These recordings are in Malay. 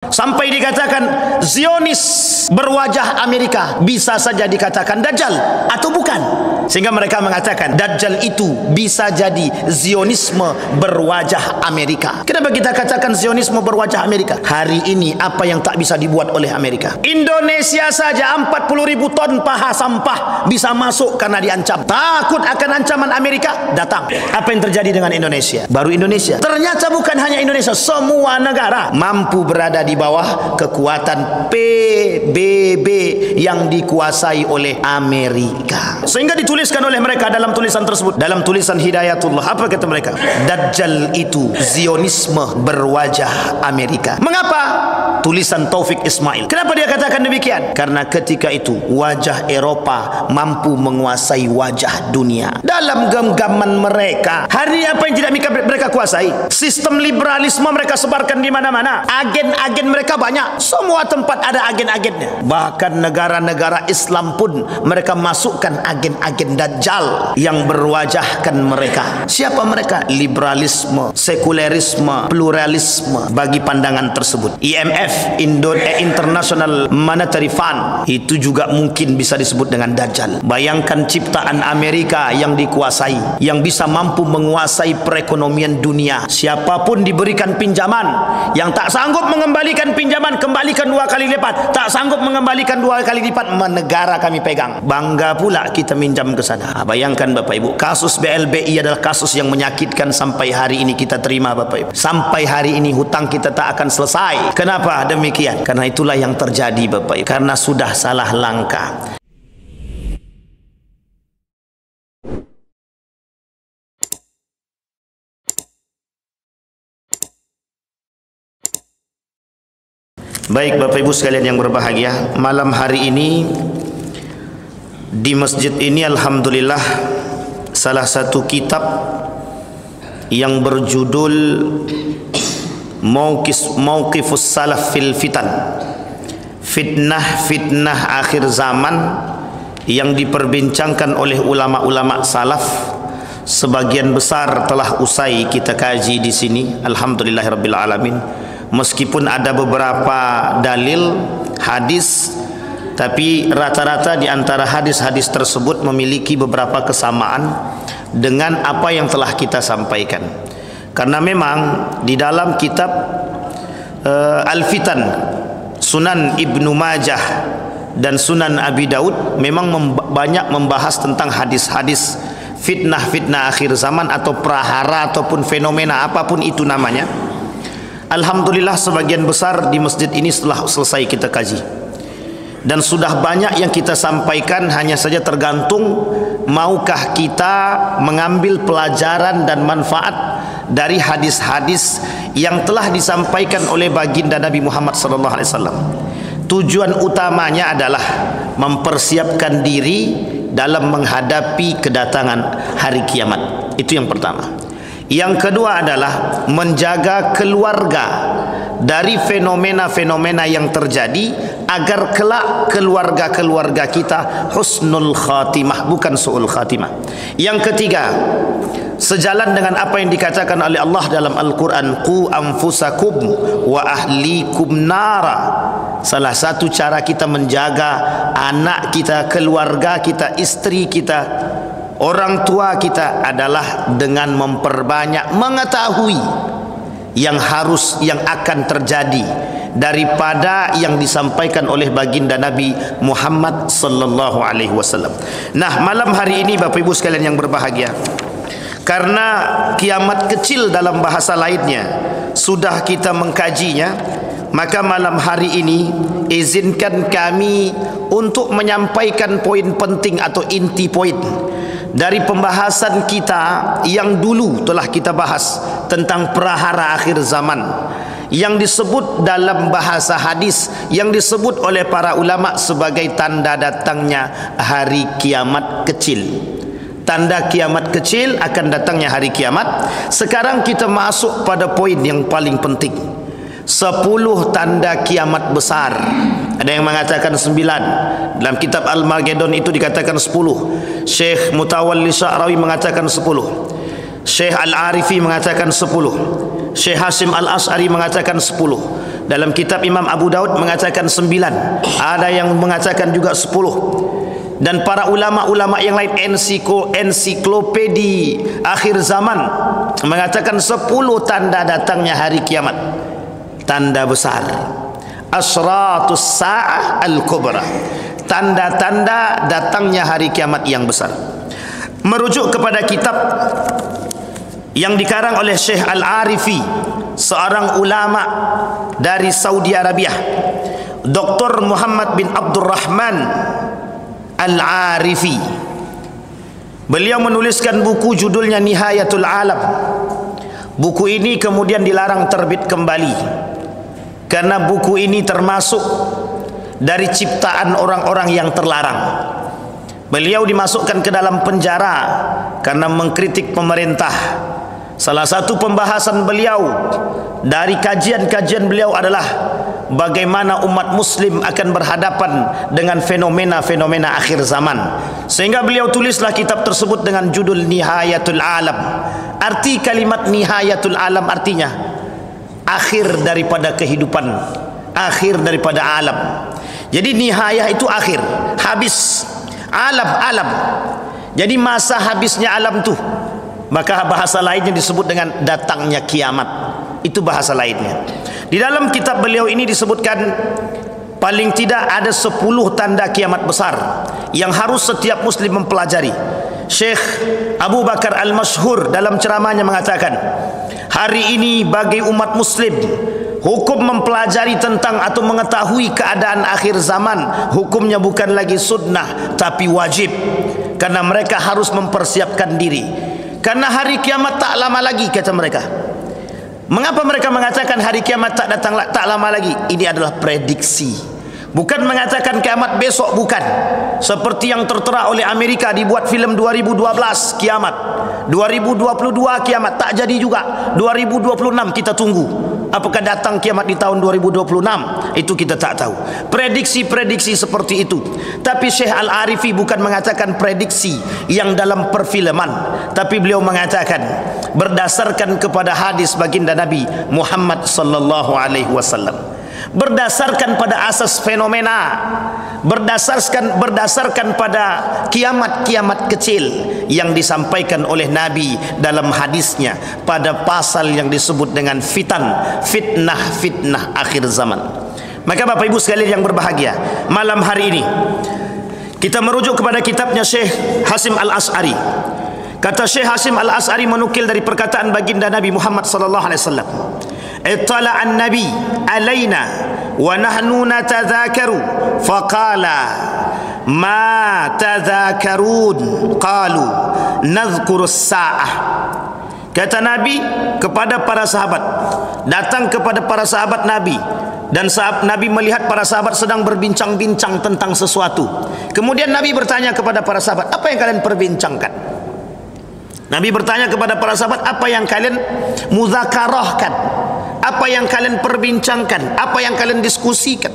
Sampai dikatakan Zionis berwajah Amerika, bisa saja dikatakan Dajjal atau bukan. Sehingga mereka mengatakan Dajjal itu bisa jadi Zionisme berwajah Amerika. Kenapa kita katakan Zionisme berwajah Amerika? Hari ini apa yang tak bisa dibuat oleh Amerika? Indonesia saja 40.000 ton paha sampah bisa masuk karena diancam. Takut akan ancaman Amerika, datang. Apa yang terjadi dengan Indonesia? Baru Indonesia. Ternyata bukan hanya Indonesia, semua negara mampu berada di bawah kekuatan PBB yang dikuasai oleh Amerika. Sehingga dituliskan oleh mereka dalam tulisan tersebut, dalam tulisan Hidayatullah, apa kata mereka? Dajjal itu Zionisme berwajah Amerika. Mengapa? Tulisan Taufik Ismail. Kenapa dia katakan demikian? Karena ketika itu wajah Eropa mampu menguasai wajah dunia. Dalam genggaman mereka, hari apa yang tidak mereka kuasai? Sistem liberalisme mereka sebarkan di mana-mana. Agen-agen mereka banyak. Semua tempat ada agen-agennya. Bahkan negara-negara Islam pun mereka masukkan agen-agen Dajjal yang berwajahkan mereka. Siapa mereka? Liberalisme, sekulerisme, pluralisme bagi pandangan tersebut. IMF, International Monetary Fund, itu juga mungkin bisa disebut dengan Dajjal. Bayangkan ciptaan Amerika yang dikuasai, yang bisa mampu menguasai perekonomian dunia. Siapapun diberikan pinjaman, yang tak sanggup mengembalikan pinjaman, kembalikan 2 kali lipat. Tak sanggup mengembalikan 2 kali lipat, negara kami pegang. Bangga pula kita minjam ke sana. Bayangkan Bapak Ibu, kasus BLBI adalah kasus yang menyakitkan. Sampai hari ini kita terima Bapak Ibu. Sampai hari ini hutang kita tak akan selesai. Kenapa demikian? Karena itulah yang terjadi Bapak Ibu. Karena sudah salah langkah. Baik Bapak Ibu sekalian yang berbahagia, malam hari ini di masjid ini alhamdulillah salah satu kitab yang berjudul Mauqifus Salaf fil Fitan, fitnah akhir zaman, yang diperbincangkan oleh ulama-ulama salaf, sebagian besar telah usai kita kaji di sini alhamdulillahirabbil alamin. Meskipun ada beberapa dalil hadis, tapi rata-rata di antara hadis-hadis tersebut memiliki beberapa kesamaan dengan apa yang telah kita sampaikan. Karena memang di dalam kitab Al-Fitan, Sunan Ibnu Majah dan Sunan Abi Daud memang banyak membahas tentang hadis-hadis fitnah akhir zaman atau prahara ataupun fenomena apapun itu namanya. Alhamdulillah sebagian besar di masjid ini setelah selesai kita kaji, dan sudah banyak yang kita sampaikan. Hanya saja tergantung maukah kita mengambil pelajaran dan manfaat dari hadis-hadis yang telah disampaikan oleh baginda Nabi Muhammad SAW. Tujuan utamanya adalah mempersiapkan diri dalam menghadapi kedatangan hari kiamat. Itu yang pertama. Yang kedua adalah menjaga keluarga dari fenomena-fenomena yang terjadi, agar kelak keluarga-keluarga kita husnul khatimah, bukan su'ul khatimah. Yang ketiga, sejalan dengan apa yang dikatakan oleh Allah dalam Al-Quran, qu anfusakum wa ahlikum nara. Salah satu cara kita menjaga anak kita, keluarga kita, istri kita, orang tua kita adalah dengan memperbanyak mengetahui yang akan terjadi daripada yang disampaikan oleh baginda Nabi Muhammad sallallahu alaihi wasallam. Nah, malam hari ini Bapak Ibu sekalian yang berbahagia, karena kiamat kecil dalam bahasa lainnya sudah kita mengkajinya, maka malam hari ini izinkan kami untuk menyampaikan poin penting atau inti poin dari pembahasan kita yang dulu telah kita bahas tentang prahara akhir zaman, yang disebut dalam bahasa hadis, yang disebut oleh para ulama sebagai tanda datangnya hari kiamat kecil. Tanda kiamat kecil akan datangnya hari kiamat. Sekarang kita masuk pada poin yang paling penting, 10 tanda kiamat besar. Ada yang mengatakan 9. Dalam kitab Al-Magedon itu dikatakan 10. Syekh Mutawalli Sya'rawi mengatakan 10. Syekh Al-Arifi mengatakan 10. Syekh Hasim Al-As'ari mengatakan 10. Dalam kitab Imam Abu Daud mengatakan 9. Ada yang mengatakan juga 10. Dan para ulama-ulama yang lain, ensiklopedi akhir zaman mengatakan 10 tanda datangnya hari kiamat. Tanda besar. Asratus sa'ah al-kubra. Tanda-tanda datangnya hari kiamat yang besar. Merujuk kepada kitab yang dikarang oleh Syekh Al-Arifi, seorang ulama dari Saudi Arabia, Dr. Muhammad bin Abdurrahman Al-Arifi. Beliau menuliskan buku judulnya Nihayatul Alam. Buku ini kemudian dilarang terbit kembali karena buku ini termasuk dari ciptaan orang-orang yang terlarang. Beliau dimasukkan ke dalam penjara karena mengkritik pemerintah. Salah satu pembahasan beliau dari kajian-kajian beliau adalah bagaimana umat muslim akan berhadapan dengan fenomena-fenomena akhir zaman. Sehingga beliau tulislah kitab tersebut dengan judul Nihayatul Alam. Arti kalimat Nihayatul Alam artinya akhir daripada kehidupan, akhir daripada alam. Jadi nihayah itu akhir, habis. Alam. Jadi masa habisnya alam tu. Maka bahasa lainnya disebut dengan datangnya kiamat. Itu bahasa lainnya. Di dalam kitab beliau ini disebutkan paling tidak ada 10 tanda kiamat besar yang harus setiap muslim mempelajari. Syekh Abu Bakar Al-Mashhur dalam ceramahnya mengatakan, hari ini bagi umat muslim, hukum mempelajari tentang atau mengetahui keadaan akhir zaman, hukumnya bukan lagi sunnah tapi wajib. Karena mereka harus mempersiapkan diri. Karena hari kiamat tak lama lagi, kata mereka. Mengapa mereka mengatakan hari kiamat tak datang, tak lama lagi? Ini adalah prediksi, bukan mengatakan kiamat besok, bukan. Seperti yang tertera oleh Amerika, dibuat filem 2012 kiamat, 2022 kiamat, tak jadi juga. 2026 kita tunggu apakah datang kiamat di tahun 2026, itu kita tak tahu. Prediksi-prediksi seperti itu. Tapi Syekh Al-Arifi bukan mengatakan prediksi yang dalam perfilman, tapi beliau mengatakan berdasarkan kepada hadis baginda Nabi Muhammad sallallahu alaihi wasallam, berdasarkan pada asas fenomena, berdasarkan pada kiamat-kiamat kecil yang disampaikan oleh Nabi dalam hadisnya pada pasal yang disebut dengan fitnah akhir zaman. Maka Bapak Ibu sekalian yang berbahagia, malam hari ini kita merujuk kepada kitabnya Syekh Hasim Al-As'ari. Kata Syekh Hasim Al-As'ari menukil dari perkataan baginda Nabi Muhammad sallallahu alaihi wasallam, "Ittala an-nabi alaina wa nahnu natadhakaru faqala ma tadhakarun qalu nadhkuru as-sa'ah." Kata Nabi kepada para sahabat, datang kepada para sahabat Nabi, dan Nabi melihat para sahabat sedang berbincang-bincang tentang sesuatu. Kemudian Nabi bertanya kepada para sahabat, apa yang kalian perbincangkan? Nabi bertanya kepada para sahabat, apa yang kalian muzakarahkan, apa yang kalian perbincangkan, apa yang kalian diskusikan?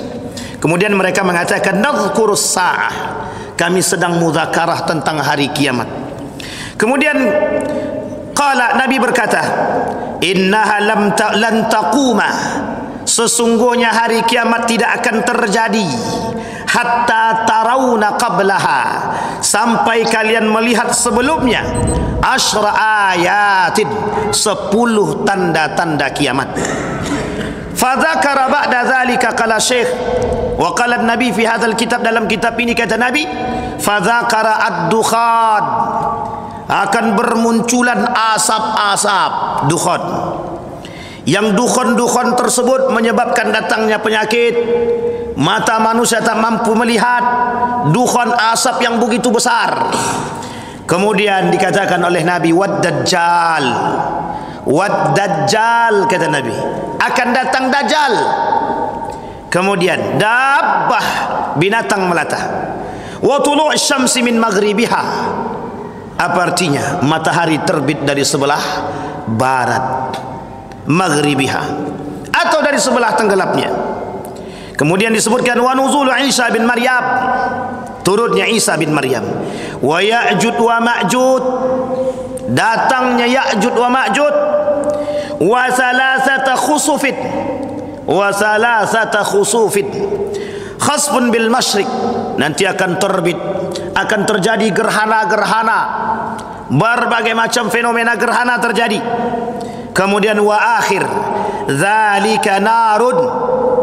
Kemudian mereka mengatakan, nadhkurus sa'ah, kami sedang muzakarah tentang hari kiamat. Kemudian Nabi berkata, innaha lan taquma, sesungguhnya hari kiamat tidak akan terjadi hatta tarawna qablaha, sampai kalian melihat sebelumnya asyra ayatin, 10 tanda-tanda kiamat. Fadzakara ba'da dzalika, qala syekh wa qala an-nabi fi hadzal kitab, dalam kitab ini kata Nabi, fadzakara ad-dukhan, akan bermunculan asap-asap dukhan, yang dukhan tersebut menyebabkan datangnya penyakit, mata manusia tak mampu melihat, dukhan asap yang begitu besar. Kemudian dikatakan oleh Nabi, wad dajjal, kata Nabi, akan datang dajjal. Kemudian dabbah, binatang melata. Wa tulu' syamsi min maghribiha, apa artinya? Matahari terbit dari sebelah barat, maghribiha, atau dari sebelah tenggelapnya. Kemudian disebutkan wa nuzul Isa bin Maryam, turunnya Isa bin Maryam. Wa Ya'jud wa Ma'jud, datangnya Ya'jud wa Ma'jud. wa thalathata khusufin, wa thalathata khusufin. Khasfun bil masyriq, nanti akan terbit, akan terjadi gerhana-gerhana, berbagai macam fenomena gerhana terjadi. Kemudian wa akhir dzalika narun,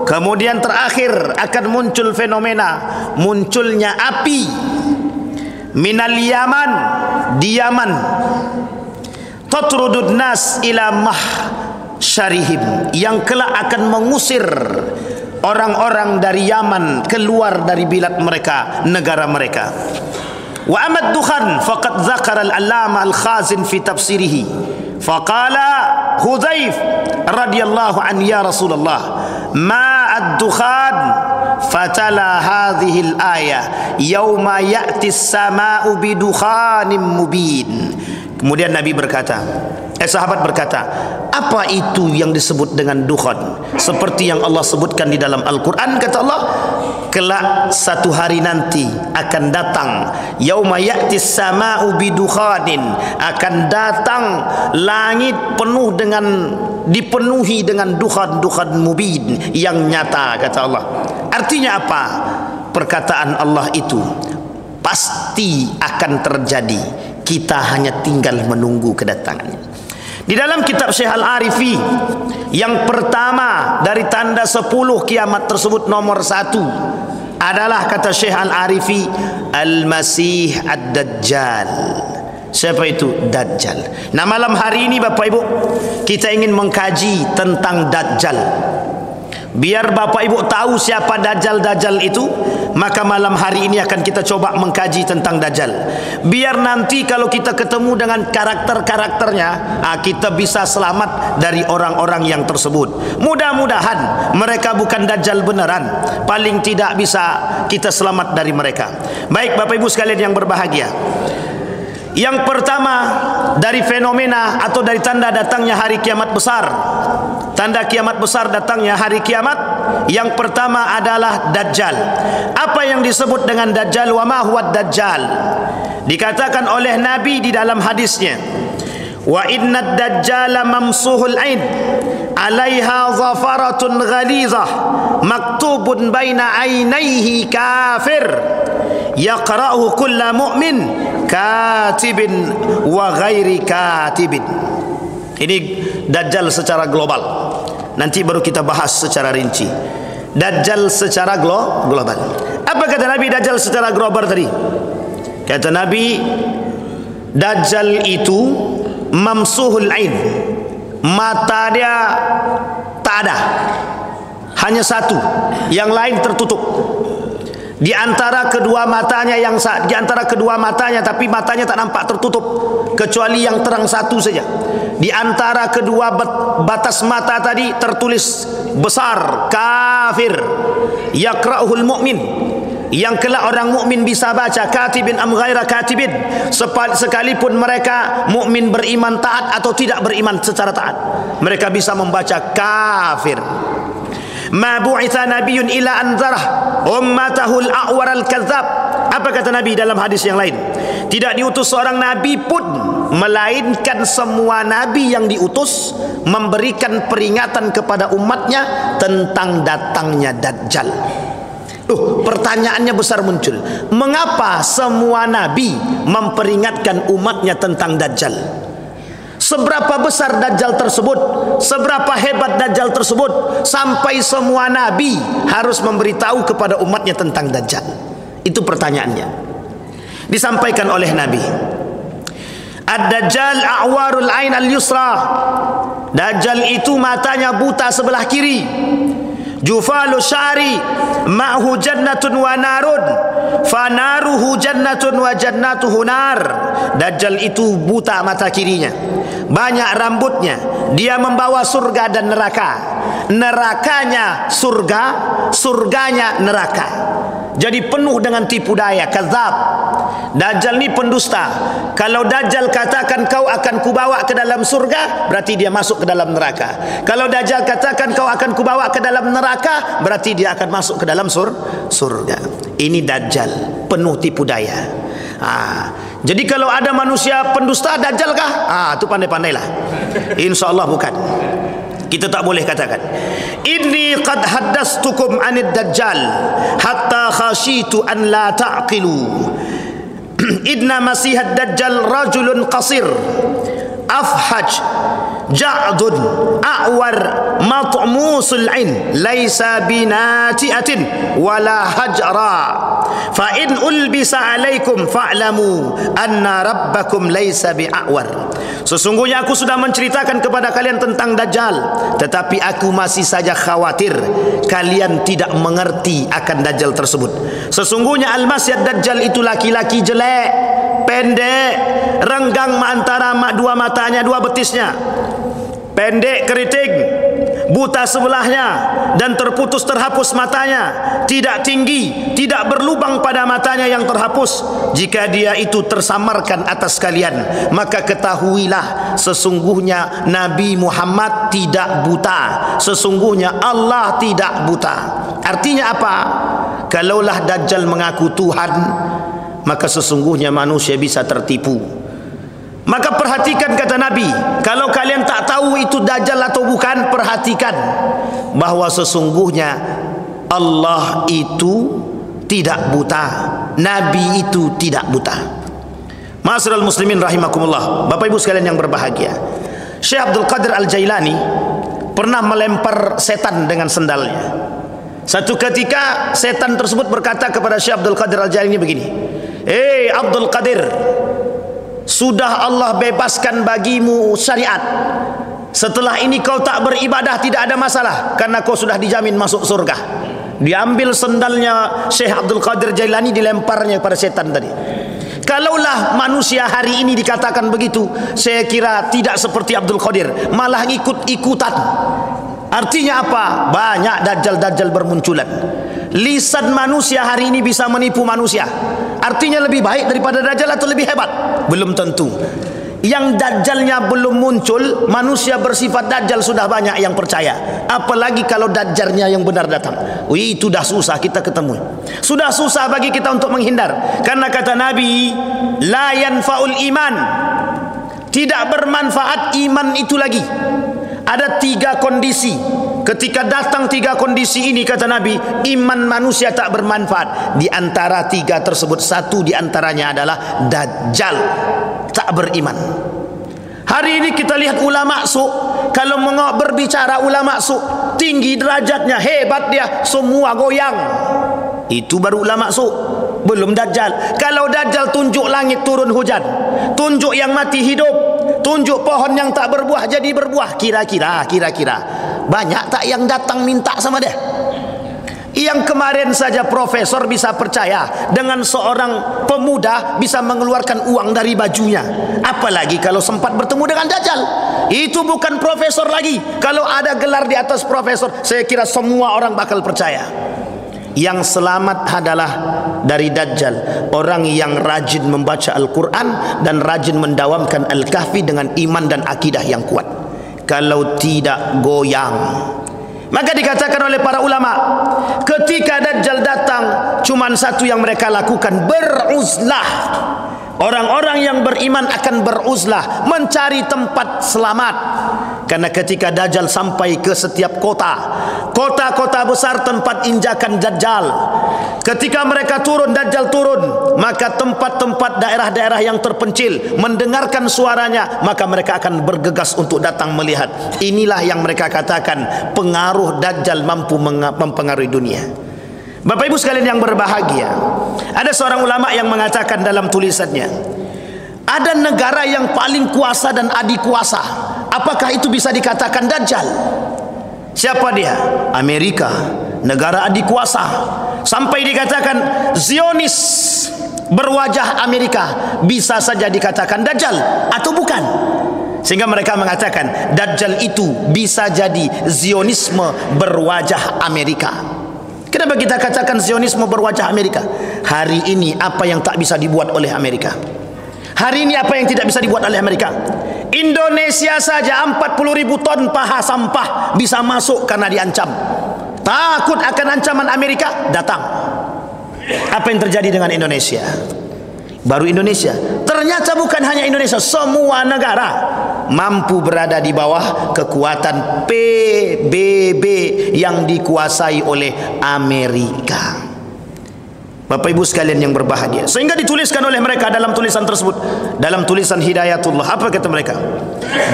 kemudian terakhir akan muncul fenomena munculnya api minal Yaman, di Yaman, tatrudun nas ila mahsyarihim, yang kelak akan mengusir orang-orang dari Yaman keluar dari bilad mereka, negara mereka. Wa amad dukhan faqad dzakara al-allama al-khazin fi tafsirihi faqala Hudzaif radhiyallahu an ya Rasulullah ma ad-dukhan fatala hadhihi al-ayah yauma ya'ti as-sama'u bidukhanin mubin. Kemudian Nabi berkata, sahabat berkata, apa itu yang disebut dengan dukhan? Seperti yang Allah sebutkan di dalam Al-Quran, kata Allah, kelak satu hari nanti akan datang, yauma ya'tis sama'u bidukhanin, akan datang langit penuh dengan, dipenuhi dengan dukhan mubin, yang nyata, kata Allah. Artinya apa? Perkataan Allah itu pasti akan terjadi, kita hanya tinggal menunggu kedatangannya. Di dalam kitab Syekh Al-Arifi, yang pertama dari tanda 10 kiamat tersebut, nomor 1 adalah, kata Syekh Al-Arifi, Al-Masih Ad-Dajjal. Siapa itu? Dajjal. Nah, malam hari ini Bapak Ibu, kita ingin mengkaji tentang Dajjal. Biar Bapak Ibu tahu siapa Dajjal itu, maka malam hari ini akan kita coba mengkaji tentang Dajjal. Biar nanti kalau kita ketemu dengan karakter-karakternya, kita bisa selamat dari orang-orang yang tersebut. Mudah-mudahan mereka bukan Dajjal beneran, paling tidak bisa kita selamat dari mereka. Baik Bapak Ibu sekalian yang berbahagia, yang pertama dari fenomena atau dari tanda datangnya hari kiamat besar, tanda kiamat besar datangnya hari kiamat, yang pertama adalah Dajjal. Apa yang disebut dengan Dajjal? Wa ma huwa Dajjal? Dikatakan oleh Nabi di dalam hadisnya, wa inna Dajjala mamsuhul ain, alaiha zafaratun ghalizah, maktubun baina ainaihi kafir, yaqra'uhu kullu mu'min, katibin wa ghairi katibin. Ini Dajjal secara global. Nanti baru kita bahas secara rinci. Dajjal secara global. Apa kata Nabi Dajjal secara global tadi? Kata Nabi, Dajjal itu mamsuhul ain, mata dia tak ada, hanya satu, yang lain tertutup. Di antara kedua matanya tapi matanya tak nampak, tertutup, kecuali yang terang satu saja. Di antara kedua batas mata tadi tertulis besar kafir, yaqra'uhul mu'min, yang kelak orang mukmin bisa baca, katibin am ghaira katibin, sekalipun mereka mukmin beriman taat atau tidak beriman secara taat, mereka bisa membaca kafir. Ma bu'itha nabiyyun ila anzarah ummatahul a'war al-kadzab. Apa kata Nabi dalam hadis yang lain? Tidak diutus seorang nabi pun, melainkan semua nabi yang diutus memberikan peringatan kepada umatnya tentang datangnya Dajjal. Pertanyaannya besar muncul, mengapa semua nabi memperingatkan umatnya tentang Dajjal? Seberapa besar Dajjal tersebut, seberapa hebat Dajjal tersebut, sampai semua nabi harus memberitahu kepada umatnya tentang Dajjal? Itu pertanyaannya. Disampaikan oleh Nabi, Ad-Dajjal a'warul ain al-yusra. Dajjal itu matanya buta sebelah kiri. Jufalu syari ma'hu jannatun wa narun, fanaruhu jannatun wa jannatuhu nar. Dajjal itu buta mata kirinya, banyak rambutnya, dia membawa surga dan neraka, nerakanya surga, surganya neraka. Jadi penuh dengan tipu daya, kadzab. Dajjal ni pendusta. Kalau Dajjal katakan kau akan kubawa ke dalam surga, berarti dia masuk ke dalam neraka. Kalau Dajjal katakan kau akan kubawa ke dalam neraka, berarti dia akan masuk ke dalam surga. Ini Dajjal, penuh tipu daya. Jadi kalau ada manusia pendusta, Dajjal kah? Itu pandai-pandailah. InsyaAllah bukan. Kita tak boleh katakan. Inni qad haddastukum anid Dajjal hatta khashitu an la ta'qilu. Inna masihad Dajjal rajulun qasir afhaj ja'dun a'war mat'musul ain laisa binati'atin wala hajra fa in ulbisa alaikum fa'lamu anna rabbakum laisa bi'awar. Sesungguhnya aku sudah menceritakan kepada kalian tentang Dajjal, tetapi aku masih saja khawatir kalian tidak mengerti akan Dajjal tersebut. Sesungguhnya Al-Masih Dajjal itu laki-laki jelek, pendek, renggang antara dua matanya, dua betisnya, pendek keriting, buta sebelahnya, dan terhapus matanya, tidak tinggi, tidak berlubang pada matanya yang terhapus. Jika dia itu tersamarkan atas kalian, maka ketahuilah sesungguhnya Nabi Muhammad tidak buta, sesungguhnya Allah tidak buta. Artinya apa? Kalaulah Dajjal mengaku Tuhan, maka sesungguhnya manusia bisa tertipu. Maka perhatikan kata Nabi, kalau kalian tak tahu itu Dajjal atau bukan, perhatikan bahwa sesungguhnya Allah itu tidak buta, Nabi itu tidak buta. Ma'asyiral muslimin rahimakumullah, Bapak Ibu sekalian yang berbahagia, Syekh Abdul Qadir Al-Jailani pernah melempar setan dengan sendalnya. Satu ketika setan tersebut berkata kepada Syekh Abdul Qadir Al-Jailani begini, Abdul Qadir, sudah Allah bebaskan bagimu syariat. Setelah ini kau tak beribadah tidak ada masalah, karena kau sudah dijamin masuk surga. Diambil sendalnya Syekh Abdul Qadir Jailani, dilemparnya pada setan tadi. Kalaulah manusia hari ini dikatakan begitu, saya kira tidak seperti Abdul Qadir, malah ikut-ikutan. Artinya apa? Banyak dajjal-dajjal bermunculan. Lisan manusia hari ini bisa menipu manusia. Artinya lebih baik daripada dajjal atau lebih hebat? Belum tentu. Yang dajjalnya belum muncul, manusia bersifat dajjal sudah banyak yang percaya. Apalagi kalau dajjalnya yang benar datang. Itu dah susah kita ketemu. Sudah susah bagi kita untuk menghindar. Karena kata Nabi, la yanfa'ul iman, tidak bermanfaat iman itu lagi. Ada 3 kondisi. Ketika datang 3 kondisi ini, kata Nabi, iman manusia tak bermanfaat. Di antara 3 tersebut, satu di antaranya adalah Dajjal tak beriman. Hari ini kita lihat ulama su, kalau berbicara ulama su, tinggi derajatnya, hebat dia, semua goyang. Itu baru ulama su, belum Dajjal. Kalau Dajjal tunjuk langit turun hujan, tunjuk yang mati hidup, tunjuk pohon yang tak berbuah jadi berbuah, kira-kira banyak tak yang datang minta sama dia? Yang kemarin saja profesor bisa percaya dengan seorang pemuda bisa mengeluarkan uang dari bajunya, apalagi kalau sempat bertemu dengan Dajjal. Itu bukan profesor lagi. Kalau ada gelar di atas profesor, saya kira semua orang bakal percaya. Yang selamat adalah dari Dajjal orang yang rajin membaca Al-Quran dan rajin mendawamkan Al-Kahfi dengan iman dan akidah yang kuat. Kalau tidak, goyang. Maka dikatakan oleh para ulama, ketika Dajjal datang, cuman satu yang mereka lakukan, beruzlah. Orang-orang yang beriman akan beruzlah, mencari tempat selamat. Karena ketika Dajjal sampai ke setiap kota-kota besar tempat injakan Dajjal, ketika mereka turun, Dajjal turun, maka tempat-tempat daerah-daerah yang terpencil mendengarkan suaranya, maka mereka akan bergegas untuk datang melihat. Inilah yang mereka katakan pengaruh Dajjal mampu mempengaruhi dunia. Bapak Ibu sekalian yang berbahagia, ada seorang ulama yang mengatakan dalam tulisannya, ada negara yang paling kuasa dan adikuasa. Apakah itu bisa dikatakan Dajjal? Siapa dia? Amerika, negara adikuasa. Sampai dikatakan Zionis berwajah Amerika, bisa saja dikatakan Dajjal atau bukan. Sehingga mereka mengatakan Dajjal itu bisa jadi Zionisme berwajah Amerika. Kenapa kita katakan Zionisme berwajah Amerika? Hari ini apa yang tak bisa dibuat oleh Amerika? Hari ini apa yang tidak bisa dibuat oleh Amerika? Indonesia saja 40.000 ton paha sampah bisa masuk karena diancam. Takut akan ancaman Amerika, datang. Apa yang terjadi dengan Indonesia? Baru Indonesia. Ternyata bukan hanya Indonesia, semua negara mampu berada di bawah kekuatan PBB yang dikuasai oleh Amerika. Bapak Ibu sekalian yang berbahagia, sehingga dituliskan oleh mereka dalam tulisan tersebut, dalam tulisan Hidayatullah, apa kata mereka?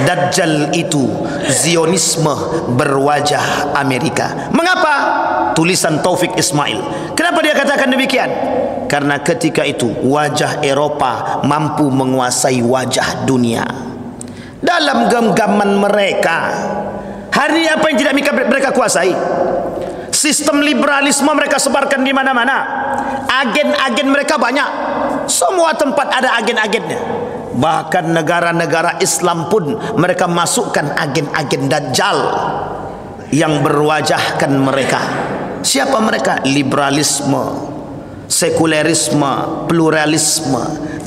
Dajjal itu Zionisme berwajah Amerika. Mengapa? Tulisan Taufik Ismail. Kenapa dia katakan demikian? Karena ketika itu wajah Eropa mampu menguasai wajah dunia. Dalam genggaman mereka, hari ini apa yang tidak mereka kuasai? Sistem liberalisme mereka sebarkan di mana-mana. Agen-agen mereka banyak. Semua tempat ada agen-agennya. Bahkan negara-negara Islam pun mereka masukkan agen-agen Dajjal yang berwajahkan mereka. Siapa mereka? Liberalisme, sekulerisme, pluralisme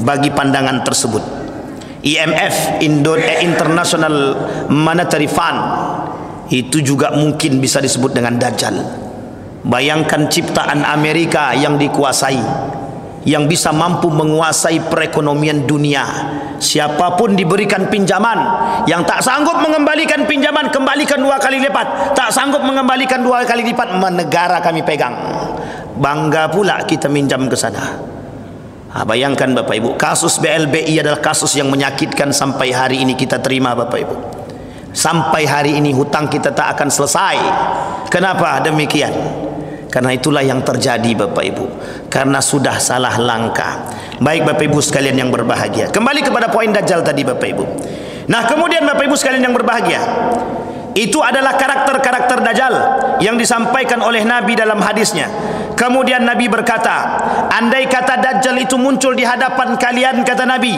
bagi pandangan tersebut. IMF, International Monetary Fund, itu juga mungkin bisa disebut dengan Dajjal. Bayangkan ciptaan Amerika yang dikuasai, yang bisa mampu menguasai perekonomian dunia. Siapapun diberikan pinjaman, yang tak sanggup mengembalikan pinjaman, kembalikan 2 kali lipat. Tak sanggup mengembalikan 2 kali lipat, negara kami pegang. Bangga pula kita minjam ke sana. Bayangkan Bapak Ibu, kasus BLBI adalah kasus yang menyakitkan sampai hari ini kita terima Bapak Ibu. Sampai hari ini hutang kita tak akan selesai. Kenapa demikian? Karena itulah yang terjadi Bapak Ibu, karena sudah salah langkah. Baik Bapak Ibu sekalian yang berbahagia, kembali kepada poin Dajjal tadi Bapak Ibu. Nah kemudian Bapak Ibu sekalian yang berbahagia, itu adalah karakter-karakter Dajjal yang disampaikan oleh Nabi dalam hadisnya. Kemudian Nabi berkata, andai kata Dajjal itu muncul di hadapan kalian, kata Nabi,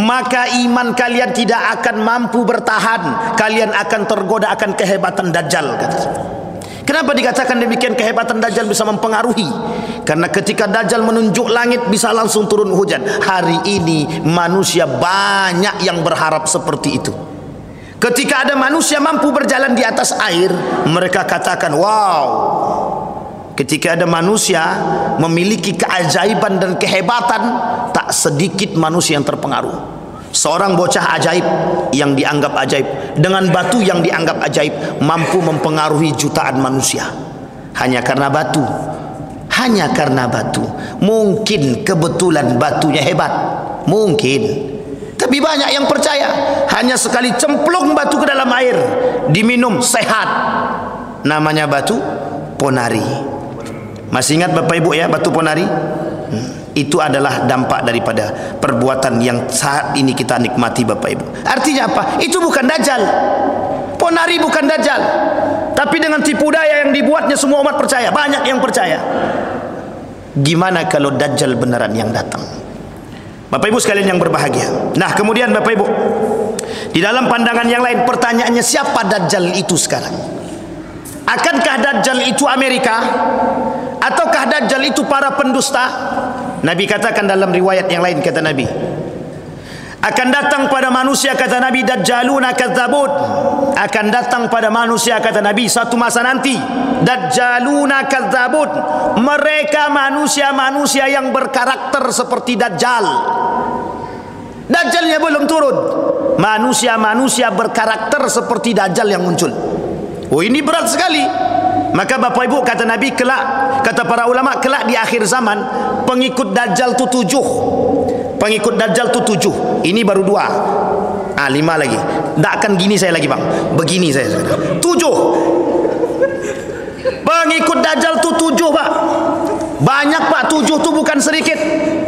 maka iman kalian tidak akan mampu bertahan. Kalian akan tergoda akan kehebatan Dajjal, kata. Kenapa dikatakan demikian? Kehebatan Dajjal bisa mempengaruhi. Karena ketika Dajjal menunjuk langit bisa langsung turun hujan. Hari ini manusia banyak yang berharap seperti itu. Ketika ada manusia mampu berjalan di atas air, mereka katakan wow. Ketika ada manusia memiliki keajaiban dan kehebatan, tak sedikit manusia yang terpengaruh. Seorang bocah ajaib yang dianggap ajaib, dengan batu yang dianggap ajaib, mampu mempengaruhi jutaan manusia. Hanya karena batu. Hanya karena batu. Mungkin kebetulan batunya hebat, mungkin. Tapi banyak yang percaya. Hanya sekali cemplung batu ke dalam air, diminum sehat. Namanya batu ponari. Masih ingat Bapak Ibu ya batu ponari? Itu adalah dampak daripada perbuatan yang saat ini kita nikmati Bapak Ibu. Artinya apa? Itu bukan Dajjal. Ponari bukan Dajjal. Tapi dengan tipu daya yang dibuatnya semua umat percaya. Banyak yang percaya. Gimana kalau Dajjal beneran yang datang? Bapak Ibu sekalian yang berbahagia. Nah kemudian Bapak Ibu, di dalam pandangan yang lain, pertanyaannya siapa Dajjal itu sekarang? Akankah Dajjal itu Amerika? Ataukah Dajjal itu para pendusta? Nabi katakan dalam riwayat yang lain, kata Nabi, akan datang pada manusia, kata Nabi, Dajjaluna kadzabun. Akan datang pada manusia, kata Nabi, satu masa nanti, Dajjaluna kadzabun. Mereka manusia-manusia yang berkarakter seperti Dajjal. Dajjalnya belum turun, manusia-manusia berkarakter seperti Dajjal yang muncul. Oh ini berat sekali. Maka Bapak Ibu, kata Nabi, kelak, kata para ulama, kelak di akhir zaman pengikut Dajjal itu 7. Pengikut Dajjal itu 7. Ini baru 2. 5 lagi. Tak akan gini saya lagi bang. Begini saya. 7. Pengikut Dajjal itu 7 pak. Banyak pak. 7 itu bukan sedikit.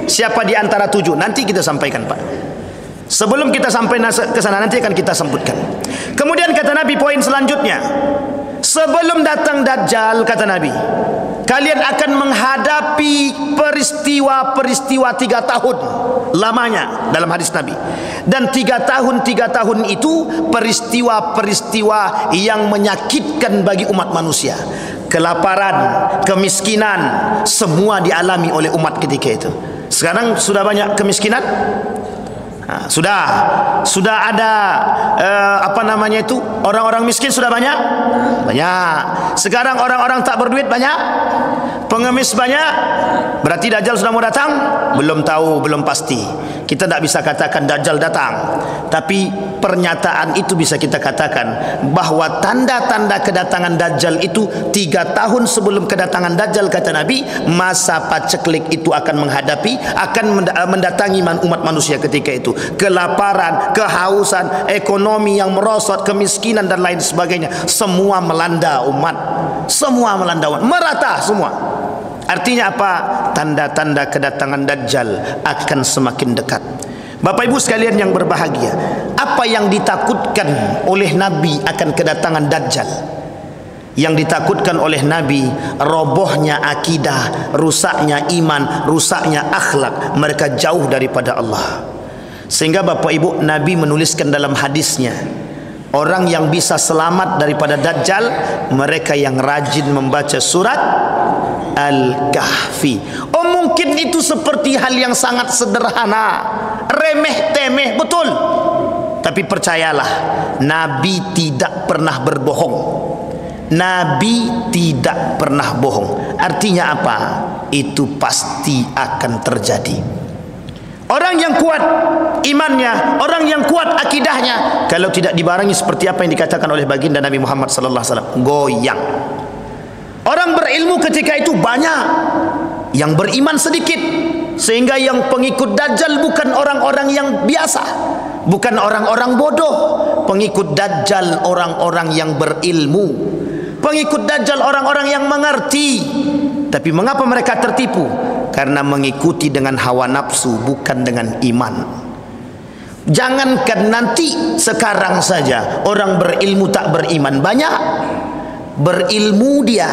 Siapa di antara 7? Nanti kita sampaikan pak. Sebelum kita sampai ke sana nanti akan kita sebutkan. Kemudian kata Nabi poin selanjutnya, sebelum datang Dajjal, kata Nabi, kalian akan menghadapi peristiwa-peristiwa 3 tahun lamanya dalam hadis Nabi. Dan 3 tahun itu peristiwa-peristiwa yang menyakitkan bagi umat manusia. Kelaparan, kemiskinan, semua dialami oleh umat ketika itu. Sekarang sudah banyak kemiskinan? Sudah ada orang-orang miskin sudah banyak. Sekarang orang-orang tak berduit banyak, pengemis banyak. Berarti Dajjal sudah mau datang? Belum tahu, belum pasti. Kita tak bisa katakan Dajjal datang, tapi pernyataan itu bisa kita katakan bahwa tanda-tanda kedatangan Dajjal itu 3 tahun sebelum kedatangan Dajjal, kata Nabi, masa paceklik itu akan mendatangi umat manusia ketika itu. Kelaparan, kehausan, ekonomi yang merosot, kemiskinan dan lain sebagainya, semua melanda umat. Merata semua. Artinya apa? Tanda-tanda kedatangan Dajjal akan semakin dekat. Bapak Ibu sekalian yang berbahagia, apa yang ditakutkan oleh Nabi akan kedatangan Dajjal? Yang ditakutkan oleh Nabi, robohnya akidah, rusaknya iman, rusaknya akhlak. Mereka jauh daripada Allah. Sehingga Bapak Ibu, Nabi menuliskan dalam hadisnya, orang yang bisa selamat daripada Dajjal, mereka yang rajin membaca surat Al-Kahfi. Mungkin itu seperti hal yang sangat sederhana, remeh temeh, betul. Tapi percayalah, Nabi tidak pernah berbohong. Nabi tidak pernah bohong. Artinya apa? Itu pasti akan terjadi. Orang yang kuat imannya, orang yang kuat akidahnya, kalau tidak dibarengi seperti apa yang dikatakan oleh baginda Nabi Muhammad sallallahu alaihi wasallam, goyang. Orang berilmu ketika itu banyak, yang beriman sedikit, sehingga yang pengikut Dajjal bukan orang-orang yang biasa, bukan orang-orang bodoh. Pengikut Dajjal orang-orang yang berilmu, pengikut Dajjal orang-orang yang mengerti. Tapi mengapa mereka tertipu? Karena mengikuti dengan hawa nafsu, bukan dengan iman. Jangankan nanti, sekarang saja orang berilmu tak beriman banyak. Berilmu dia,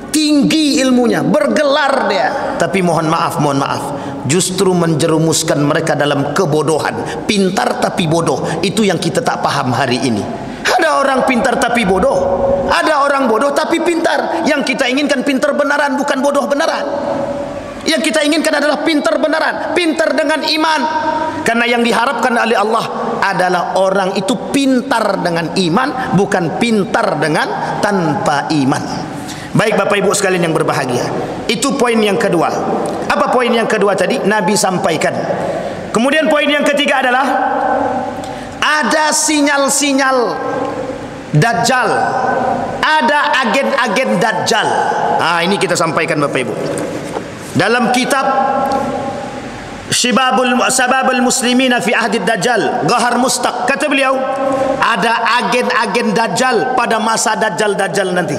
tinggi ilmunya, bergelar dia, tapi mohon maaf, justru menjerumuskan mereka dalam kebodohan. Pintar tapi bodoh, itu yang kita tak paham hari ini. Ada orang pintar tapi bodoh, ada orang bodoh tapi pintar. Yang kita inginkan pintar benaran, bukan bodoh benaran. Yang kita inginkan adalah pintar benaran, pintar dengan iman. Karena yang diharapkan oleh Allah adalah orang itu pintar dengan iman, bukan pintar dengan tanpa iman. Baik Bapak Ibu sekalian yang berbahagia, itu poin yang kedua. Apa poin yang kedua tadi? Nabi sampaikan. Kemudian poin yang ketiga adalah ada sinyal-sinyal Dajjal, ada agen-agen Dajjal. Ini kita sampaikan Bapak Ibu. Dalam kitab Sababul Muslimina fi Ahdi Dajjal, Ghahar Mustaq, kata beliau, ada agen-agen Dajjal pada masa Dajjal nanti.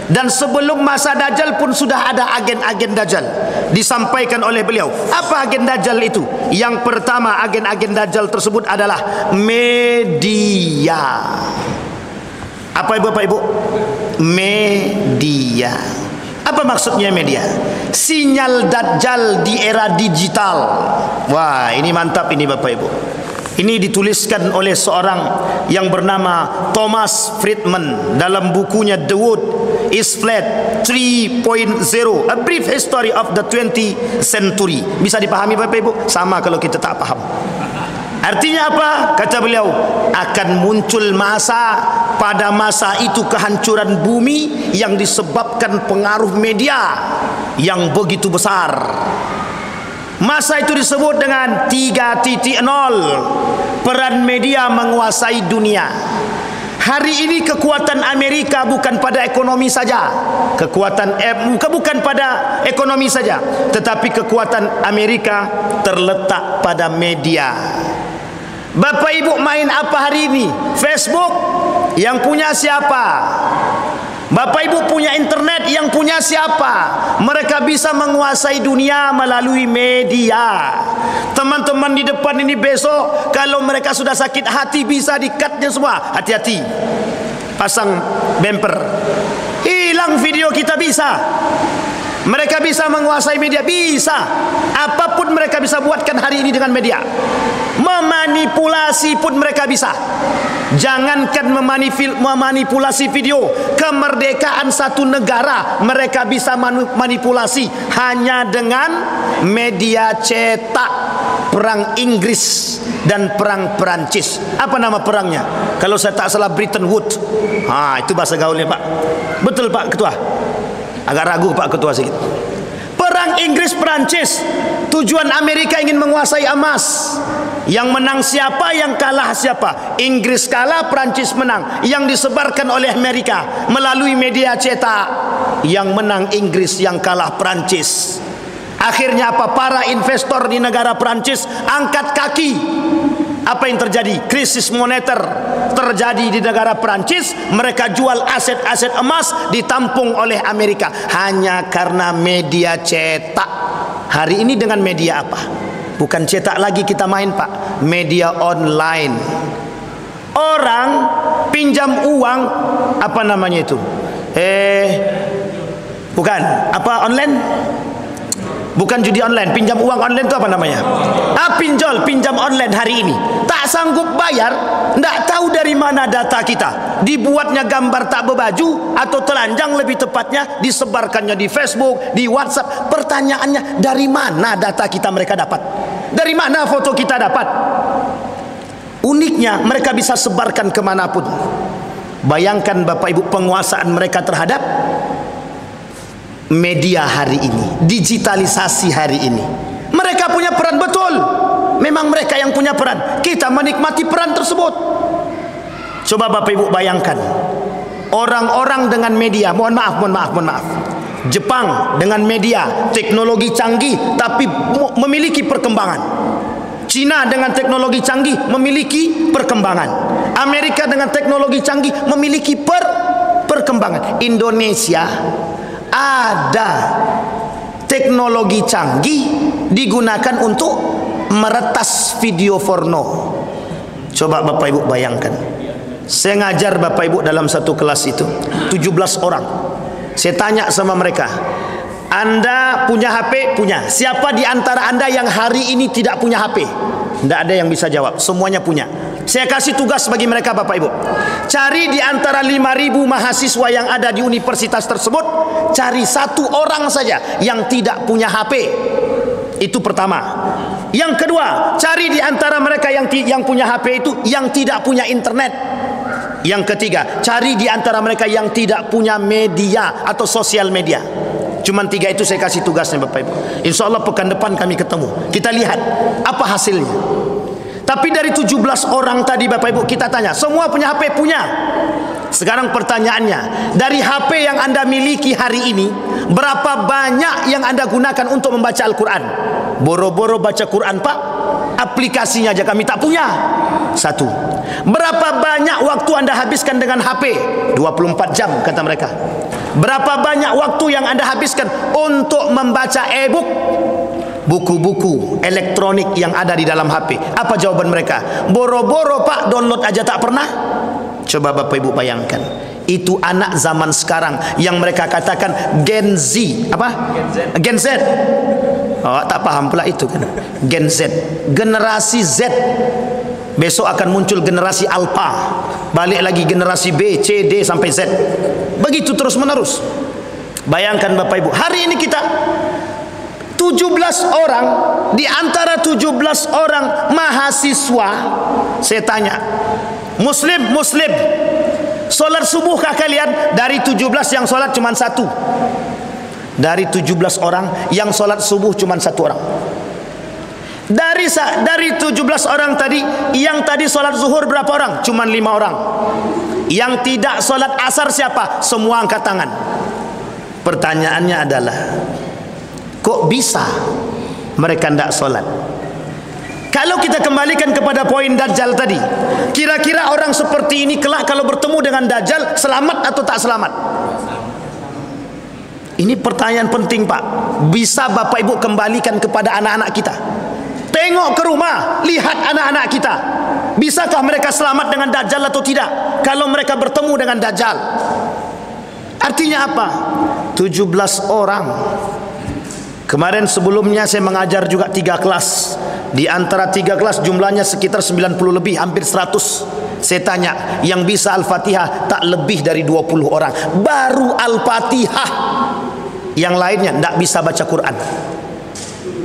Dan sebelum masa Dajjal pun sudah ada agen-agen Dajjal. Disampaikan oleh beliau. Apa agen Dajjal itu? Yang pertama, agen-agen Dajjal tersebut adalah media. Apa Bapak Ibu? Media. Apa maksudnya media? Sinyal Dajjal di era digital. Wah, ini mantap ini Bapak Ibu. Ini dituliskan oleh seorang yang bernama Thomas Friedman dalam bukunya The Wood is Flat 3.0, A Brief History of the 20th Century. Bisa dipahami Bapak Ibu? Sama kalau kita tak paham. Artinya apa? Kata beliau, akan muncul pada masa itu kehancuran bumi yang disebabkan pengaruh media yang begitu besar. Masa itu disebut dengan 3.0, peran media menguasai dunia. Hari ini kekuatan Amerika bukan pada ekonomi saja, bukan pada ekonomi saja, tetapi kekuatan Amerika terletak pada media. Bapak Ibu main apa hari ini? Facebook, yang punya siapa? Bapak Ibu punya internet, yang punya siapa? Mereka bisa menguasai dunia melalui media. Teman-teman di depan ini besok, kalau mereka sudah sakit hati, bisa di-cutnya semua. Hati-hati, pasang bumper, hilang video kita bisa. Mereka bisa menguasai media, bisa. Apapun mereka bisa buatkan hari ini dengan media. Memanipulasi pun mereka bisa. Jangankan memanipulasi video, kemerdekaan satu negara mereka bisa manipulasi hanya dengan media cetak. perang Inggris dan perang Perancis. Apa nama perangnya? Kalau saya tak salah Bretton Woods. Itu bahasa gaulnya Pak. Betul Pak Ketua? Agak ragu Pak Ketua sedikit. Perang Inggris Perancis, tujuan Amerika ingin menguasai emas. Yang menang siapa, yang kalah siapa? Inggris kalah, Perancis menang. Yang disebarkan oleh Amerika melalui media cetak, yang menang Inggris, yang kalah Perancis. Akhirnya apa? Para investor di negara Perancis angkat kaki. Apa yang terjadi? Krisis moneter terjadi di negara Perancis. Mereka jual aset-aset emas, ditampung oleh Amerika hanya karena media cetak. Hari ini dengan media apa? Bukan cetak lagi kita main Pak, media online. Orang pinjam uang, apa namanya itu? Bukan, apa online? Bukan judi online, pinjam uang online itu apa namanya? Pinjam online hari ini. Tak sanggup bayar, tak tahu dari mana data kita. Dibuatnya gambar tak berbaju atau telanjang lebih tepatnya, disebarkannya di Facebook, di WhatsApp. Pertanyaannya, dari mana data kita mereka dapat? Dari mana foto kita dapat? Uniknya, mereka bisa sebarkan kemanapun. Bayangkan Bapak Ibu penguasaan mereka terhadap media hari ini, digitalisasi hari ini. Mereka punya peran betul. Memang mereka yang punya peran. Kita menikmati peran tersebut. Coba Bapak Ibu bayangkan, orang-orang dengan media, mohon maaf. Jepang dengan media, teknologi canggih tapi memiliki perkembangan. Cina dengan teknologi canggih memiliki perkembangan. Amerika dengan teknologi canggih memiliki perkembangan. Indonesia ada teknologi canggih digunakan untuk meretas video porno. Coba Bapak Ibu bayangkan. Saya ngajar Bapak Ibu dalam satu kelas itu 17 orang. Saya tanya sama mereka, Anda punya HP? Punya. Siapa di antara Anda yang hari ini tidak punya HP? Tidak ada yang bisa jawab. Semuanya punya. Saya kasih tugas bagi mereka Bapak Ibu. Cari di antara 5.000 mahasiswa yang ada di universitas tersebut, cari satu orang saja yang tidak punya HP. Itu pertama. Yang kedua, cari di antara mereka yang punya HP itu yang tidak punya internet. Yang ketiga, cari di antara mereka yang tidak punya media atau sosial media. Cuman 3 itu saya kasih tugasnya Bapak Ibu. Insya Allah pekan depan kami ketemu. Kita lihat apa hasilnya. Tapi dari 17 orang tadi Bapak Ibu kita tanya, semua punya HP? Punya. Sekarang pertanyaannya, dari HP yang Anda miliki hari ini, berapa banyak yang Anda gunakan untuk membaca Al-Quran? Boro-boro baca Quran Pak, aplikasinya aja kami tak punya. 1. Berapa banyak waktu Anda habiskan dengan HP? 24 jam kata mereka. Berapa banyak waktu yang Anda habiskan untuk membaca e-book? Buku-buku elektronik yang ada di dalam HP. Apa jawaban mereka? Boro-boro Pak, download aja tak pernah. Coba Bapak Ibu bayangkan, itu anak zaman sekarang yang mereka katakan Gen Z. Apa? Gen Z. Oh, tak paham pula itu kan. Gen Z, generasi Z. Besok akan muncul generasi Alpha, balik lagi generasi B, C, D sampai Z. Begitu terus menerus. Bayangkan Bapak Ibu, hari ini kita 17 orang, di antara 17 orang mahasiswa, saya tanya, Muslim, solat subuhkah kalian? Dari 17 yang solat cuma 1. Dari 17 orang yang solat subuh cuma 1 orang. Dari 17 orang tadi, yang tadi solat zuhur berapa orang? Cuma 5 orang. Yang tidak solat asar siapa? Semua angkat tangan. Pertanyaannya adalah, kok bisa mereka tidak solat? Kalau kita kembalikan kepada poin Dajjal tadi, kira-kira orang seperti ini kelak kalau bertemu dengan Dajjal selamat atau tak selamat? Ini pertanyaan penting Pak. Bisa Bapak Ibu kembalikan kepada anak-anak kita. Tengok ke rumah, lihat anak-anak kita. Bisakah mereka selamat dengan Dajjal atau tidak kalau mereka bertemu dengan Dajjal? Artinya apa? 17 orang. Kemarin sebelumnya saya mengajar juga 3 kelas. Di antara 3 kelas jumlahnya sekitar 90 lebih, hampir 100. Saya tanya, yang bisa Al-Fatihah tak lebih dari 20 orang. Baru Al-Fatihah. Yang lainnya tidak bisa baca Quran.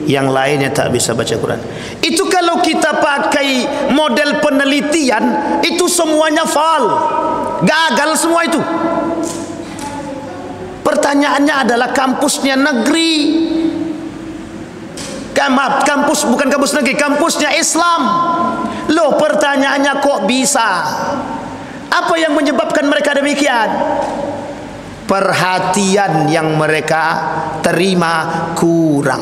yang lainnya tak bisa baca Quran. Itu kalau kita pakai model penelitian, itu semuanya fail, gagal semua itu. Pertanyaannya adalah kampusnya negeri, maaf, kampus bukan kampus negeri, kampusnya Islam. Loh, pertanyaannya kok bisa? Apa yang menyebabkan mereka demikian? Perhatian yang mereka terima kurang,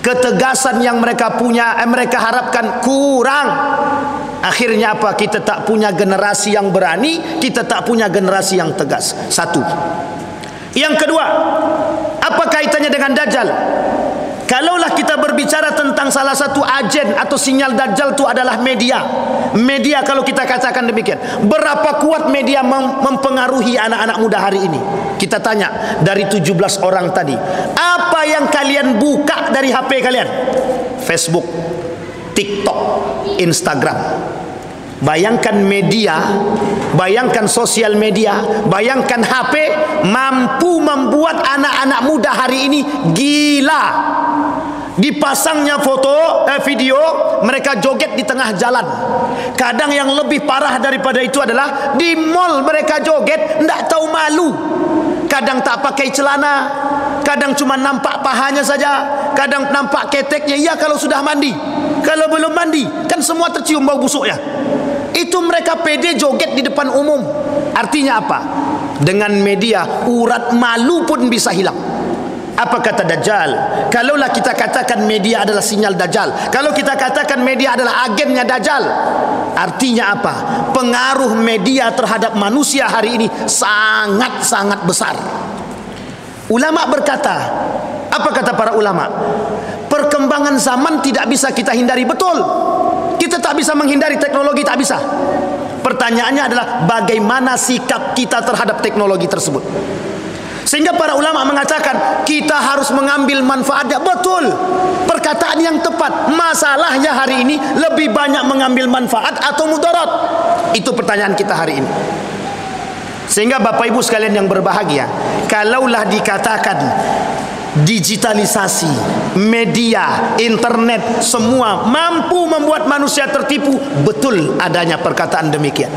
ketegasan yang mereka punya, mereka harapkan kurang. Akhirnya apa? Kita tak punya generasi yang berani, kita tak punya generasi yang tegas. Satu. Yang kedua, apa kaitannya dengan Dajjal? Kalaulah kita berbicara tentang salah satu agen atau sinyal Dajjal itu adalah media. Media, kalau kita katakan demikian, berapa kuat media mempengaruhi anak-anak muda hari ini? Kita tanya, dari 17 orang tadi, apa yang kalian buka dari HP kalian? Facebook, TikTok, Instagram. Bayangkan media, bayangkan sosial media, bayangkan HP mampu membuat anak-anak muda hari ini gila. Dipasangnya foto, video mereka joget di tengah jalan. Kadang yang lebih parah daripada itu adalah di mall mereka joget, tidak tahu malu. Kadang tak pakai celana, kadang cuma nampak pahanya saja, kadang nampak keteknya. Ya kalau sudah mandi, kalau belum mandi kan semua tercium bau busuknya. Itu mereka pede joget di depan umum. Artinya apa? Dengan media urat malu pun bisa hilang. Apa kata Dajjal? Kalaulah kita katakan media adalah sinyal Dajjal, kalau kita katakan media adalah agennya Dajjal, artinya apa? Pengaruh media terhadap manusia hari ini sangat-sangat besar. Ulama berkata, apa kata para ulama? Perkembangan zaman tidak bisa kita hindari. Betul, kita tak bisa menghindari teknologi, tak bisa. Pertanyaannya adalah bagaimana sikap kita terhadap teknologi tersebut. Sehingga para ulama mengatakan kita harus mengambil manfaatnya. Betul, perkataan yang tepat. Masalahnya hari ini lebih banyak mengambil manfaat atau mudarat? Itu pertanyaan kita hari ini. Sehingga Bapak Ibu sekalian yang berbahagia, kalaulah dikatakan digitalisasi, media, internet, semua mampu membuat manusia tertipu, betul adanya perkataan demikian.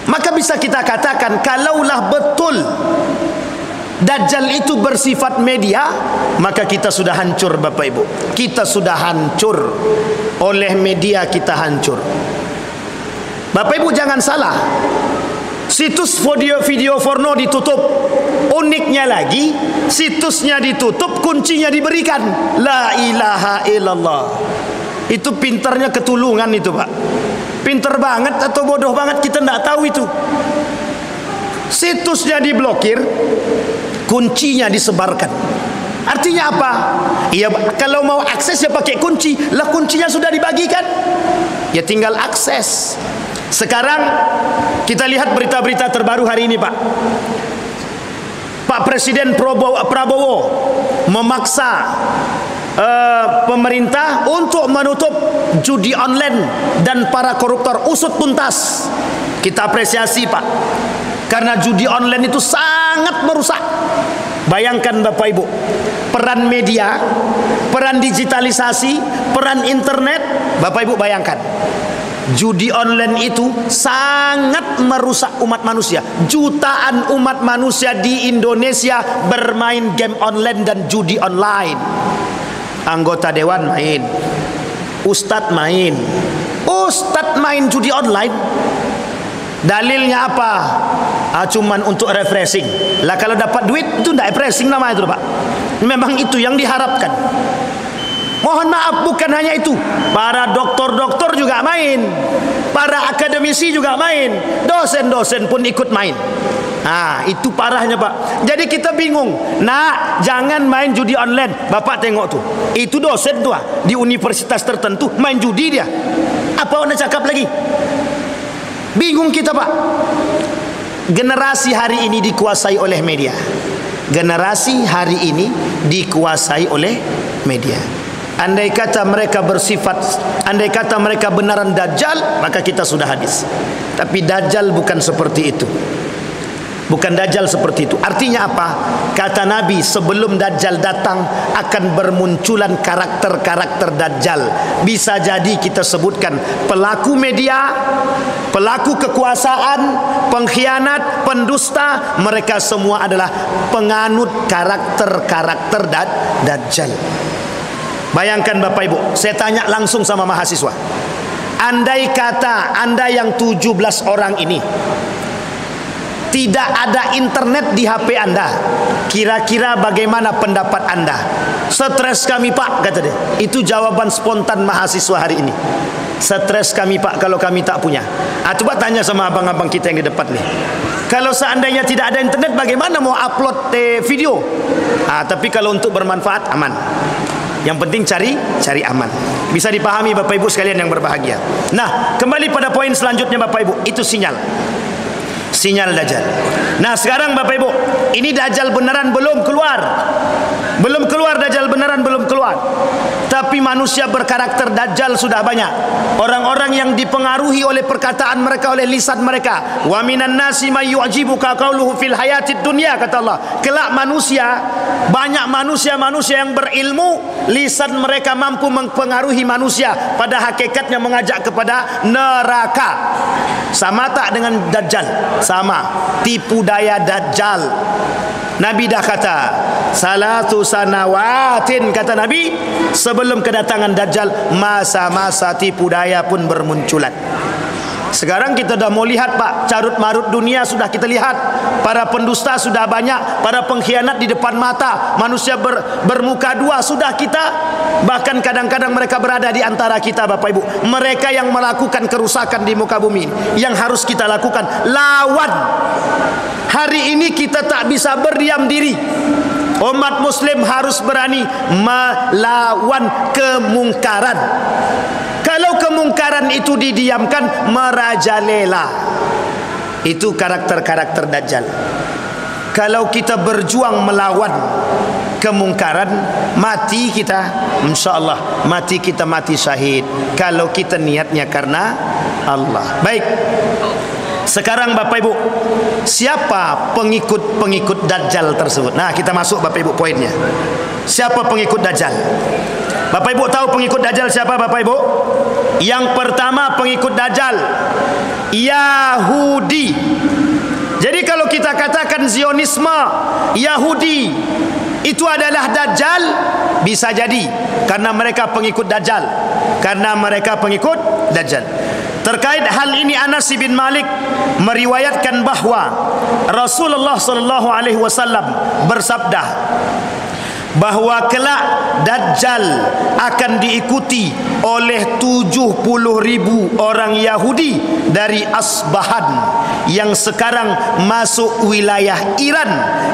Maka bisa kita katakan, kalaulah betul Dajjal itu bersifat media, maka kita sudah hancur Bapak Ibu. Kita sudah hancur oleh media, kita hancur. Bapak Ibu jangan salah, situs video porno ditutup. Uniknya lagi, situsnya ditutup, kuncinya diberikan. La ilaha illallah. Itu pintarnya ketulungan itu Pak. Pintar banget atau bodoh banget, kita tidak tahu itu. Situsnya diblokir, kuncinya disebarkan. Artinya apa? Ya, kalau mau akses ya pakai kunci. Lah kuncinya sudah dibagikan, ya tinggal akses. Sekarang kita lihat berita-berita terbaru hari ini Pak. Pak Presiden Prabowo memaksa pemerintah untuk menutup judi online dan para koruptor. Usut tuntas. Kita apresiasi Pak, karena judi online itu sangat merusak. Bayangkan Bapak Ibu, peran media, peran digitalisasi, peran internet. Bapak Ibu bayangkan, judi online itu sangat merusak umat manusia. Jutaan umat manusia di Indonesia bermain game online dan judi online. Anggota dewan main, ustadz main, judi online. Dalilnya apa? Cuman untuk refreshing. Lah kalau dapat duit itu tidak refreshing namanya itu Pak. Memang itu yang diharapkan. Mohon maaf, bukan hanya itu. Para doktor-doktor juga main, para akademisi juga main, dosen-dosen pun ikut main. Nah, itu parahnya Pak. Jadi kita bingung. Nah, jangan main judi online. Bapak tengok tuh, itu dosen tuh di universitas tertentu main judi dia. Apa anda cakap lagi? Bingung kita Pak. Generasi hari ini dikuasai oleh media. Generasi hari ini dikuasai oleh media. Andai kata mereka bersifat, andai kata mereka benaran Dajjal, maka kita sudah habis. Tapi Dajjal bukan seperti itu. Bukan Dajjal seperti itu. Artinya apa? Kata Nabi, sebelum Dajjal datang akan bermunculan karakter-karakter Dajjal. Bisa jadi kita sebutkan pelaku media, pelaku kekuasaan, pengkhianat, pendusta. Mereka semua adalah penganut karakter-karakter Dajjal. Bayangkan Bapak Ibu, saya tanya langsung sama mahasiswa. Andai kata Anda yang 17 orang ini tidak ada internet di HP Anda, kira-kira bagaimana pendapat Anda? Stres kami Pak, kata dia. Itu jawaban spontan mahasiswa hari ini. Stres kami Pak kalau kami tak punya. Coba tanya sama abang-abang kita yang di depan nih. Kalau seandainya tidak ada internet, bagaimana mau upload video? Tapi kalau untuk bermanfaat, aman. Yang penting cari aman. Bisa dipahami Bapak Ibu sekalian yang berbahagia. Nah, kembali pada poin selanjutnya Bapak Ibu, itu sinyal Dajjal. Nah sekarang Bapak Ibu, ini Dajjal beneran belum keluar. Dajjal beneran belum keluar. Tapi manusia berkarakter Dajjal sudah banyak. Orang-orang yang dipengaruhi oleh perkataan mereka, oleh lisan mereka. Wa minan nasi may yu'jibuka qauluhu fil hayatid dunya, kata Allah. Kelak manusia, banyak manusia yang berilmu, lisan mereka mampu mempengaruhi manusia, pada hakikatnya mengajak kepada neraka. Sama tak dengan Dajjal? Sama. Tipu daya Dajjal. Nabi dah kata, salatu sanawatin, kata Nabi, sebelum kedatangan Dajjal, masa-masa tipu daya pun bermunculan. Sekarang kita dah mau lihat Pak, carut marut dunia sudah kita lihat. Para pendusta sudah banyak, para pengkhianat di depan mata, manusia bermuka dua sudah kita. Bahkan kadang-kadang mereka berada di antara kita Bapak Ibu. Mereka yang melakukan kerusakan di muka bumi, yang harus kita lakukan, lawan. Hari ini kita tak bisa berdiam diri. Umat muslim harus berani melawan kemungkaran. Kalau kemungkaran itu didiamkan, merajalela. Itu karakter-karakter Dajjal. Kalau kita berjuang melawan kemungkaran, mati kita, insyaallah mati kita mati syahid. Kalau kita niatnya karena Allah. Baik. Sekarang Bapak Ibu, siapa pengikut Dajjal tersebut? Nah, kita masuk Bapak Ibu poinnya. Siapa pengikut Dajjal? Bapak Ibu tahu pengikut Dajjal siapa Bapak Ibu? Yang pertama pengikut Dajjal, Yahudi. Jadi kalau kita katakan Zionisme, Yahudi itu adalah Dajjal, bisa jadi karena mereka pengikut Dajjal. Terkait hal ini, Anas bin Malik meriwayatkan bahwa Rasulullah sallallahu alaihi wasallam bersabda bahwa kelak Dajjal akan diikuti oleh 70.000 orang Yahudi dari Asbahan yang sekarang masuk wilayah Iran,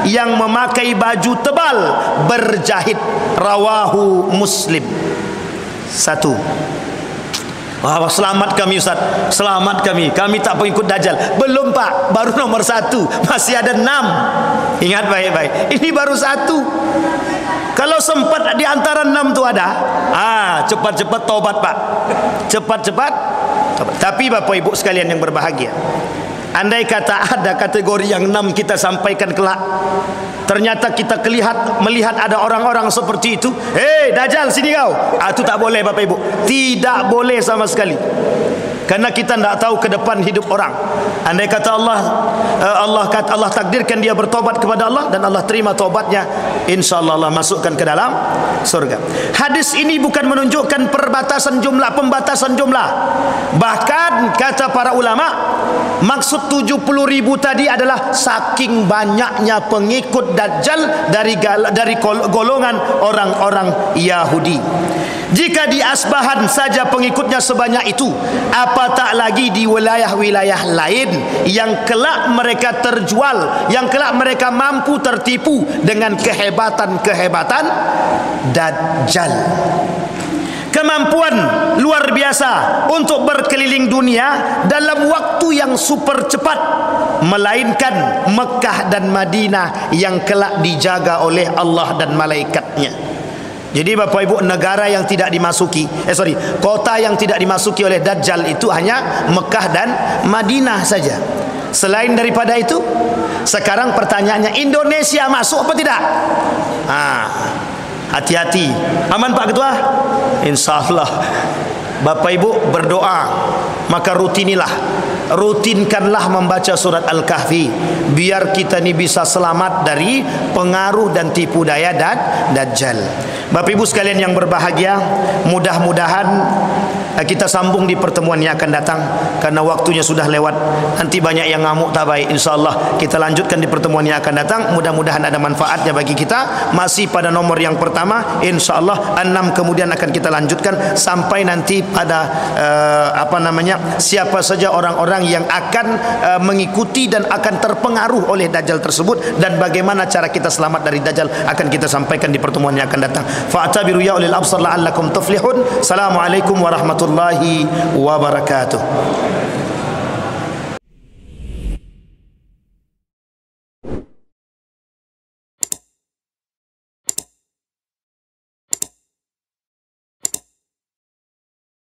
yang memakai baju tebal berjahit. Rawahu Muslim. Satu. Wah, selamat kami Ustaz, selamat kami tak pengikut Dajjal. Belum Pak, baru nomor 1, masih ada 6. Ingat baik-baik, ini baru 1. Kalau sempat di antara 6 tu ada, cepat-cepat taubat Pak, cepat-cepat taubat. Tapi Bapak Ibu sekalian yang berbahagia, andai kata ada kategori yang 6 kita sampaikan kelak, ternyata kita melihat ada orang-orang seperti itu, Dajjal sini kau, itu tak boleh Bapak Ibu, tidak boleh sama sekali. Karena kita tidak tahu ke depan hidup orang. Andai kata Allah takdirkan dia bertobat kepada Allah dan Allah terima tobatnya, insyaallah Allah masukkan ke dalam surga. Hadis ini bukan menunjukkan pembatasan jumlah. Bahkan kata para ulama, maksud 70.000 tadi adalah saking banyaknya pengikut Dajjal dari golongan orang-orang Yahudi. Jika di Asbahan saja pengikutnya sebanyak itu, apatah lagi di wilayah-wilayah lain yang kelak mereka terjual, yang kelak mereka mampu tertipu dengan kehebatan Dajjal. Kemampuan luar biasa untuk berkeliling dunia dalam waktu yang super cepat, melainkan Mekah dan Madinah yang kelak dijaga oleh Allah dan malaikatnya. Jadi Bapak Ibu, negara yang tidak dimasuki, kota yang tidak dimasuki oleh Dajjal itu hanya Mekah dan Madinah saja. Selain daripada itu, sekarang pertanyaannya, Indonesia masuk apa tidak? Hati-hati. Aman Pak Ketua? InsyaAllah. Bapak Ibu berdoa, maka rutinkanlah membaca surat Al-Kahfi, biar kita ni bisa selamat dari pengaruh dan tipu daya dan Dajjal. Bapak Ibu sekalian yang berbahagia, mudah-mudahan kita sambung di pertemuan yang akan datang, karena waktunya sudah lewat. Nanti banyak yang ngamuk tak baik. InsyaAllah kita lanjutkan di pertemuan yang akan datang. Mudah-mudahan ada manfaatnya bagi kita. Masih pada nomor yang pertama, InsyaAllah 6 kemudian akan kita lanjutkan sampai nanti pada siapa saja orang-orang yang akan mengikuti dan akan terpengaruh oleh Dajjal tersebut, dan bagaimana cara kita selamat dari Dajjal akan kita sampaikan di pertemuan yang akan datang. Fa'tabiru ya ulil absar la'allakum tuflihun. Assalamualaikum warahmatullahi wabarakatuh.